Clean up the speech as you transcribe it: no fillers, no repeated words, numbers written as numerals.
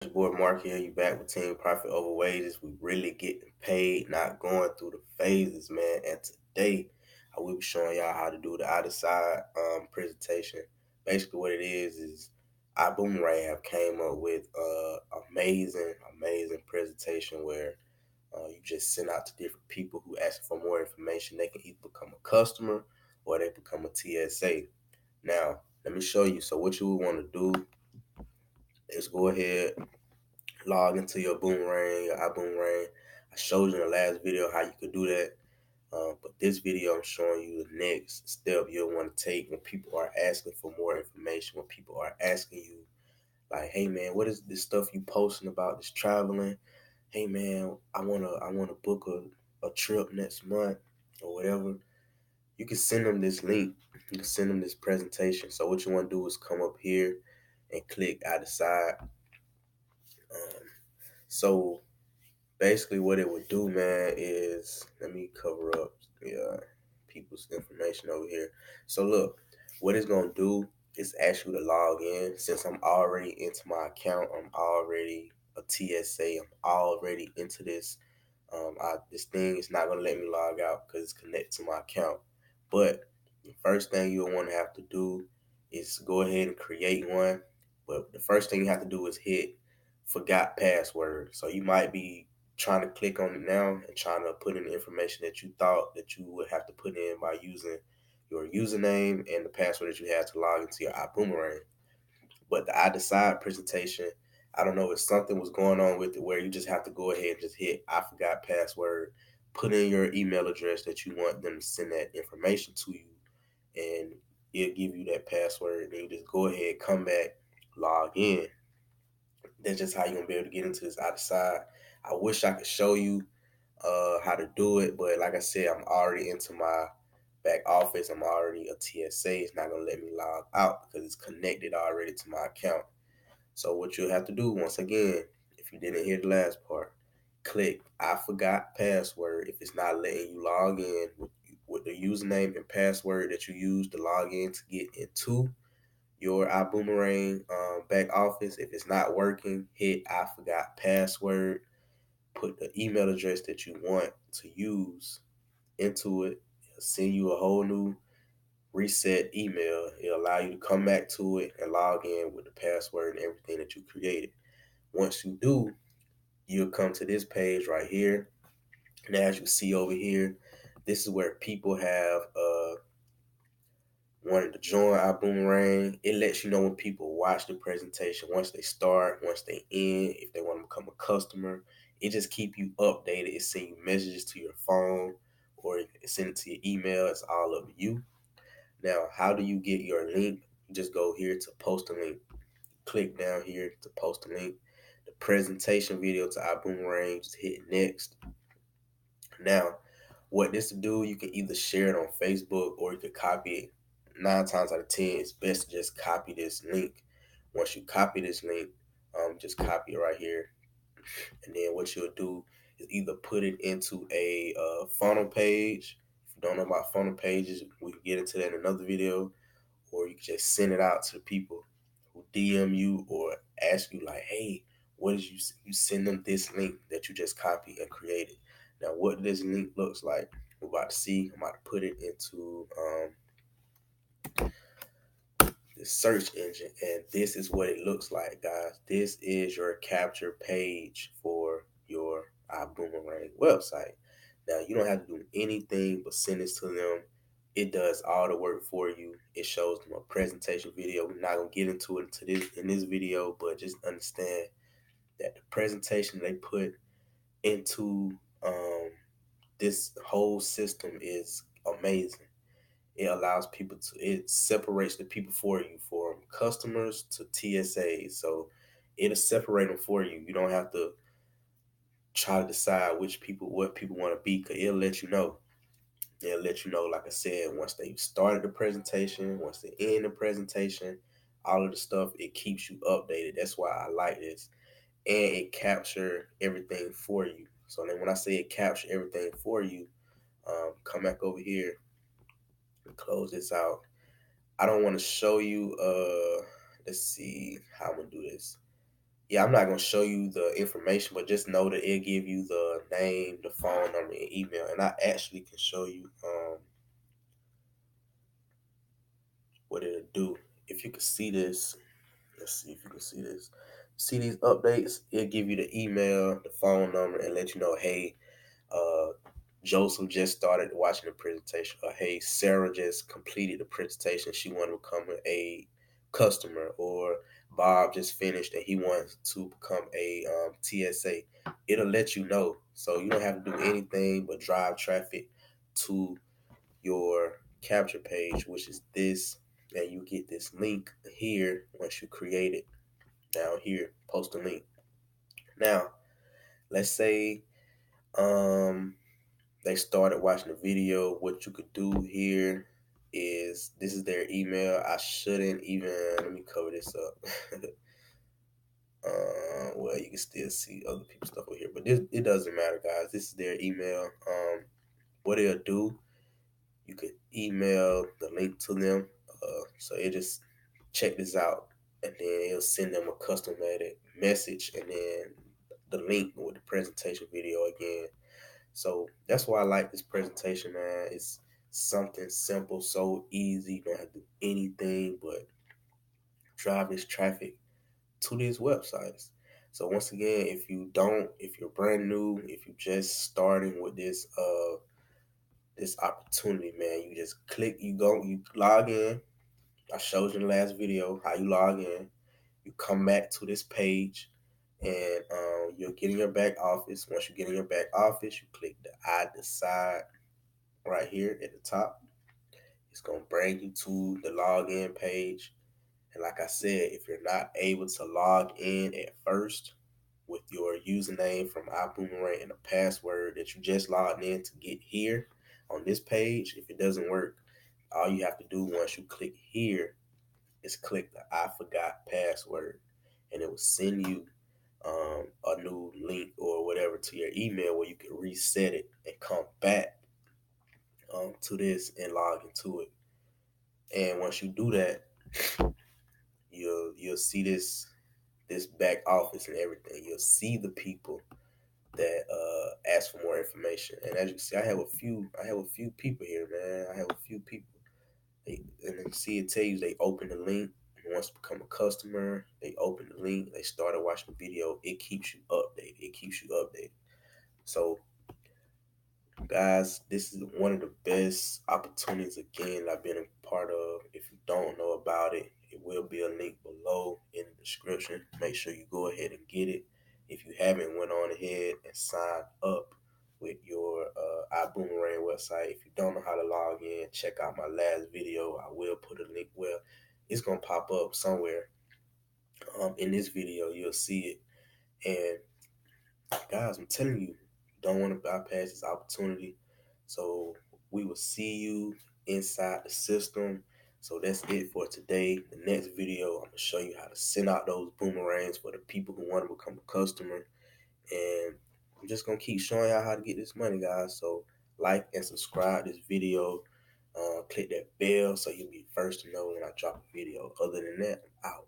Board Mark here. You back with Team Profit Over Wages. We really getting paid, not going through the phases, man. And today, I will be showing y'all how to do the iDecide presentation. Basically, what it is iBoomerang have came up with amazing presentation where you just send out to different people who ask for more information. They can either become a customer or they become a TSA. Now, let me show you. So what you would want to do is go ahead, log into your Boomerang, your iBoomerang. I showed you in the last video how you could do that. But this video, I'm showing you the next step you'll want to take when people are asking for more information, when people are asking you, like, hey man, what is this stuff you posting about this traveling? Hey man, I wanna book a trip next month or whatever. You can send them this link. You can send them this presentation. So what you want to do is come up here and click iDecide. So basically what it would do, man, is let me cover up people's information over here. So look, what it's gonna do is ask you to log in. Since I'm already into my account, I'm already a TSA, I'm already into this. This thing is not gonna let me log out because it's connected to my account. But the first thing you'll want to have to do is go ahead and create one. But the first thing you have to do is hit forgot password. So you might be trying to click on it now and trying to put in the information that you thought that you would have to put in by using your username and the password that you had to log into your iBoomerang. But the iDecide presentation, I don't know if something was going on with it where you just have to go ahead and just hit I forgot password, put in your email address that you want them to send that information to you, and it'll give you that password. And then you just go ahead, come back, log in. That's just how you're gonna be able to get into this iDecide. I wish I could show you how to do it, but like I said, I'm already into my back office. I'm already a TSA. It's not gonna let me log out because it's connected already to my account. So what you'll have to do, once again, if you didn't hear the last part, click I forgot password. If it's not letting you log in with the username and password that you use to log in to get into your iBoomerang back office, if it's not working, hit I forgot password, put the email address that you want to use into it. It'll send you a whole new reset email. It'll allow you to come back to it and log in with the password and everything that you created. Once you do, you'll come to this page right here. And as you see over here, this is where people have wanted to join our Boomerang. It lets you know when people watch the presentation, once they start, once they end, if they want to become a customer. It just keep you updated. It send you messages to your phone or it send it to your email. It's all up to you. Now, how do you get your link? You just go here to post a link. Click down here to post a link. The presentation video to our Boomerang, just hit next. Now, what this to do, you can either share it on Facebook or you could copy it. 9 times out of 10, it's best to just copy this link. Once you copy this link, just copy it right here. And then what you'll do is either put it into a funnel page. If you don't know about funnel pages, we can get into that in another video. Or you can just send it out to the people who DM you or ask you like, hey, what is you send them this link that you just copied and created. Now, what this link looks like, we're about to see. I'm about to put it into the search engine, and this is what it looks like, guys. This is your capture page for your iBoomerang website. Now, you don't have to do anything but send this to them. It does all the work for you. It shows them a presentation video. We're not gonna get into it in this video, but just understand that the presentation they put into this whole system is amazing. It allows people to, it separates the people for you from customers to TSAs. So it'll separate them for you. You don't have to try to decide what people want to be, because it'll let you know. It'll let you know, like I said, once they started the presentation, once they end the presentation, all of the stuff, it keeps you updated. That's why I like this. And it capture everything for you. So then when I say it capture everything for you, come back over here and close this out. I don't want to show you, let's see how I'm gonna do this. Yeah, I'm not gonna show you the information, but just know that it'll give you the name, the phone number, and email. And I actually can show you what it'll do. If you can see this, let's see if you can see this. See these updates? It'll give you the email, the phone number, and let you know, hey, uh, Joseph just started watching the presentation, or hey, Sarah just completed the presentation. She wanted to become a customer, or Bob just finished and he wants to become a TSA. It'll let you know, so you don't have to do anything but drive traffic to your capture page, which is this, and you get this link here once you create it. Down here, post a link. Now, let's say um they started watching the video. What you could do here is, this is their email. I shouldn't even, let me cover this up. Well, you can still see other people's stuff over here, but this, it doesn't matter, guys. This is their email. What they'll do, you could email the link to them. So it just, check this out, and then it'll send them a custom message, and then the link with the presentation video again. So that's why I like this presentation, man. It's something simple, so easy. You don't have to do anything but drive this traffic to these websites. So once again, if you're brand new, if you're just starting with this opportunity, man, you just click, you log in. I showed you in the last video how you log in. You come back to this page, and you'll get in your back office. Once you get in your back office, you click the iDecide right here at the top. It's going to bring you to the login page. And like I said, if you're not able to log in at first with your username from iBuumerang and the password that you just logged in to get here on this page, if it doesn't work, all you have to do once you click here is click the I forgot password, and it will send you a new link or whatever to your email where you can reset it and come back to this and log into it. And once you do that, you'll see this back office and everything. You'll see the people that ask for more information. And as you can see, I have a few people here, man. I have a few people. And then see, it tell you they open the link and wants to become a customer. They open the link, they started watching the video. It keeps you updated. It keeps you updated. So guys, this is one of the best opportunities again I've been a part of. If you don't know about it, it will be a link below in the description. Make sure you go ahead and get it. If you haven't went on ahead and signed up with your iBoomerang website, if you don't know how to log in, check out my last video. I will put a link, well, it's gonna pop up somewhere in this video. You'll see it. And guys, I'm telling you, don't want to bypass this opportunity. So we will see you inside the system. So that's it for today. The next video, I'm gonna show you how to send out those boomerangs for the people who want to become a customer. And I'm just gonna keep showing y'all how to get this money, guys. So like and subscribe this video. Click that bell so you'll be first to know when I drop a video. Other than that, I'm out.